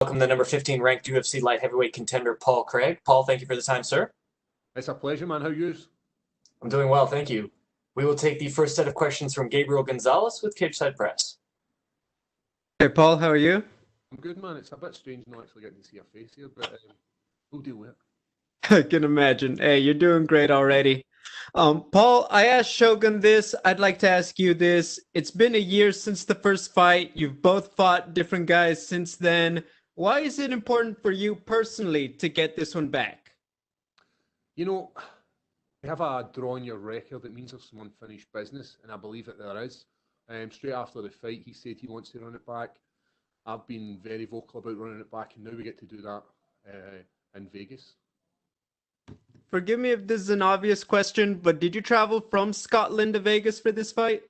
Welcome the number 15 ranked UFC light heavyweight contender, Paul Craig. Paul, thank you for the time, sir. It's a pleasure, man. How are you? I'm doing well, thank you. We will take the first set of questions from Gabriel Gonzalez with Cageside Press. Hey, Paul, how are you? I'm good, man. It's a bit strange not actually getting to see your face here, but we'll deal with it. I can imagine. Hey, you're doing great already. Paul, I asked Shogun this. I'd like to ask you this. It's been a year since the first fight. You've both fought different guys since then. Why is it important for you personally to get this one back? You know, you have a draw on your record. It means there's some unfinished business, and I believe that there is. Straight after the fight, he said he wants to run it back. I've been very vocal about running it back, and now we get to do that in Vegas. Forgive me if this is an obvious question, but did you travel from Scotland to Vegas for this fight?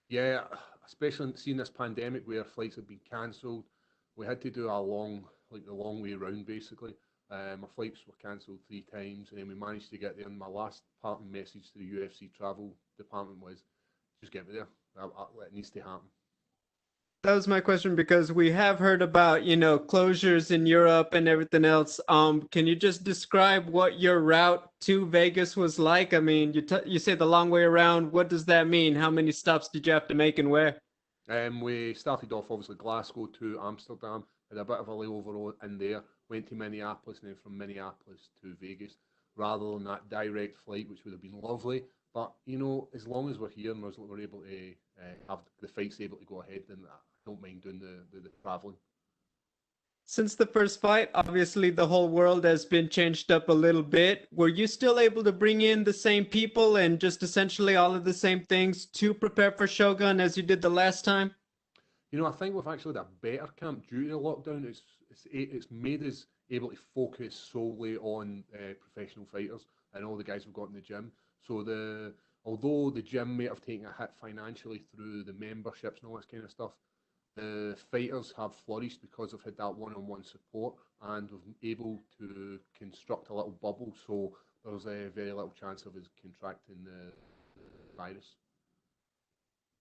Yeah, especially seeing this pandemic where flights have been cancelled, we had to do the long way around basically. My flights were cancelled 3 times, and then we managed to get there. And my last parting message to the UFC travel department was, just get me there. It needs to happen. That was my question because we have heard about, closures in Europe and everything else. Can you just describe what your route to Vegas was like? I mean, you say the long way around. What does that mean? How many stops did you have to make and where? We started off obviously Glasgow to Amsterdam, had a bit of a layover in there, went to Minneapolis, and then from Minneapolis to Vegas, rather than that direct flight, which would have been lovely. But as long as we're here and we're able to have the fights able to go ahead, then I don't mind doing the traveling. Since the first fight, obviously the whole world has been changed up a little bit. Were you still able to bring in the same people and just essentially all of the same things to prepare for Shogun as you did the last time? I think we've actually had a better camp due to the lockdown. It's made us able to focus solely on professional fighters and all the guys we've got in the gym. So although the gym may have taken a hit financially through the memberships and all this kind of stuff, the fighters have flourished because they've had that one-on-one support, and we've been able to construct a little bubble. So there's a very little chance of us contracting the virus.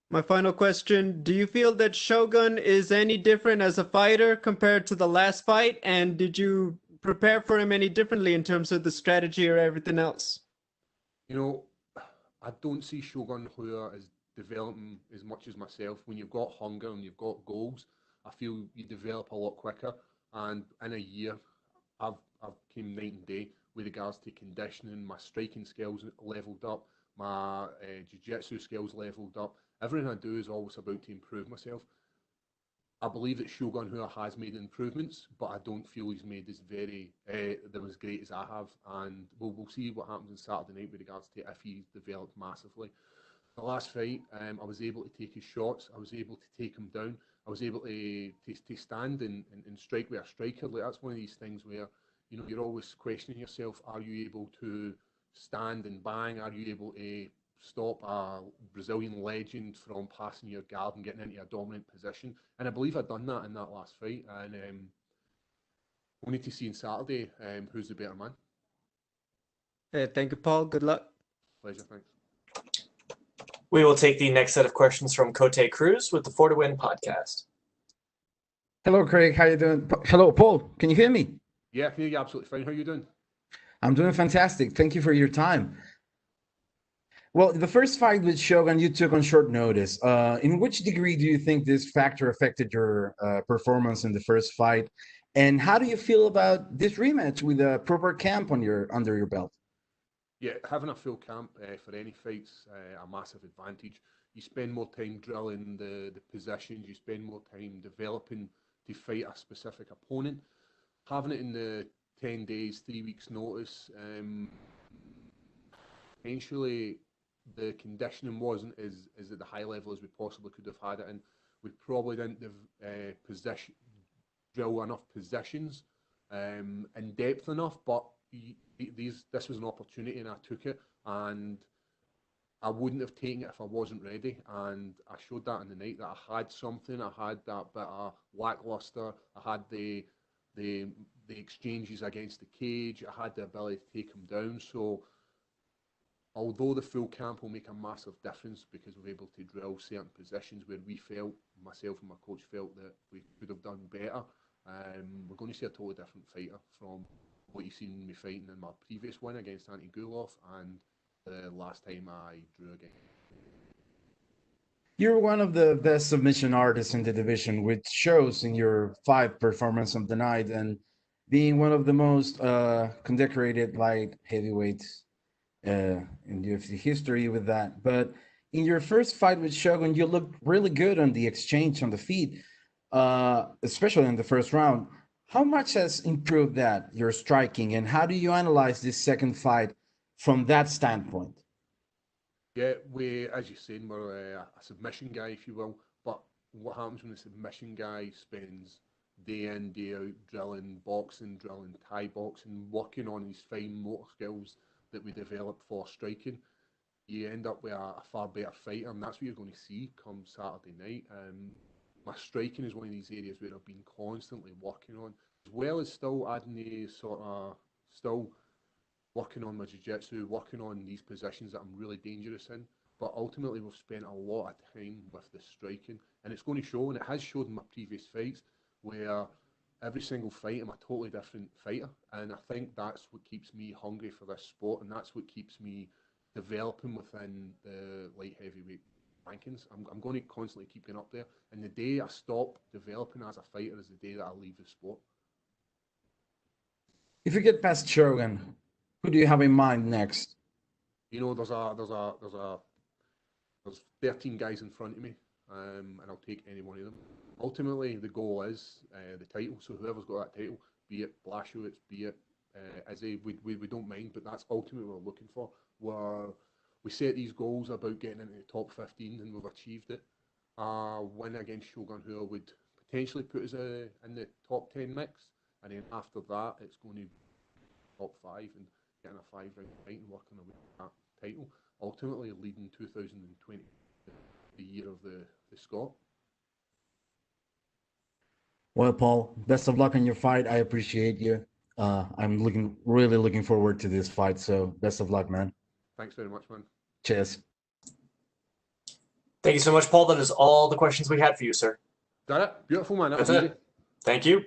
My final question, do you feel that Shogun is any different as a fighter compared to the last fight? And did you prepare for him any differently in terms of the strategy or everything else? I don't see Shogun Rua as developing as much as myself. When you've got hunger and you've got goals, I feel you develop a lot quicker. And in a year, I've came night and day with regards to conditioning. My striking skills leveled up, my jiu-jitsu skills leveled up. Everything I do is always about to improve myself. I believe that Shogun Rua has made improvements, but I don't feel he's made them as great as I have. And we'll see what happens on Saturday night with regards to if he's developed massively. The last fight, I was able to take his shots. I was able to take him down. I was able to stand and strike with a striker. Like, that's one of these things where you're always questioning yourself: are you able to stand and bang? Are you able to stop a Brazilian legend from passing your guard and getting into a dominant position? And I believe I've done that in that last fight. And we'll need to see on Saturday who's the better man. Hey, thank you, Paul. Good luck. Pleasure, thanks. We will take the next set of questions from Cotecruz with the 4-to-Win podcast. Hello, Craig. How you doing? Hello, Paul. Can you hear me? Yeah, I can hear you absolutely fine. How are you doing? I'm doing fantastic. Thank you for your time. Well, the first fight with Shogun you took on short notice. In which degree do you think this factor affected your performance in the first fight? And how do you feel about this rematch with a proper camp under your belt? Yeah, having a full camp for any fight's a massive advantage. You spend more time drilling the positions, you spend more time developing to fight a specific opponent. Having it in the 10 days, 3 weeks notice, eventually the conditioning wasn't as at the high level as we possibly could have had it in. We probably didn't have drill enough positions in depth enough, but this was an opportunity and I took it, and I wouldn't have taken it if I wasn't ready. And I showed that in the night that I had something. I had that bit of lackluster. I had the exchanges against the cage. I had the ability to take him down. So although the full camp will make a massive difference because we're able to drill certain positions where we felt, myself and my coach felt that we could have done better, We're going to see a totally different fighter from what you've seen me fighting in my previous win against Andy Guloff and the last time I drew again. You're one of the best submission artists in the division, which shows in your fight performance of the night and being one of the most condecorated light heavyweights in UFC history with that. But in your first fight with Shogun, you looked really good on the exchange on the feet, especially in the first round. How much has improved that, your striking, and how do you analyze this second fight from that standpoint? Yeah, as you said, we're a submission guy, if you will. But what happens when a submission guy spends day in, day out drilling boxing, drilling Thai boxing, working on these fine motor skills that we develop for striking? You end up with a far better fighter, and that's what you're going to see come Saturday night. My striking is one of these areas where I've been constantly working on, as well as still adding the still working on my jiu-jitsu, working on these positions that I'm really dangerous in. But ultimately, we've spent a lot of time with the striking, and it's going to show, and it has showed in my previous fights, where every single fight I'm a totally different fighter, and I think that's what keeps me hungry for this sport, and that's what keeps me developing within the light heavyweight rankings. I'm going to constantly keep getting up there, and the day I stop developing as a fighter is the day that I leave the sport. If you get past Shogun, who do you have in mind next? You know, there's 13 guys in front of me, and I'll take any one of them. Ultimately, the goal is the title. So whoever's got that title, be it Blachowicz, be it Izzy, we don't mind, but that's ultimately what we're looking for. We set these goals about getting into the top 15, and we've achieved it. Win against Shogun Rua would potentially put us in the top 10 mix, and then after that, it's going to be top 5 and getting a 5-round fight and working away at that title. Ultimately, leading 2020, the year of the Scot. Well, Paul, best of luck on your fight. I appreciate you. I'm really looking forward to this fight. So best of luck, man. Thanks very much, man. Cheers. Thank you so much, Paul. That is all the questions we had for you, sir. That it? Beautiful, man. That That's was it. easy. Thank you.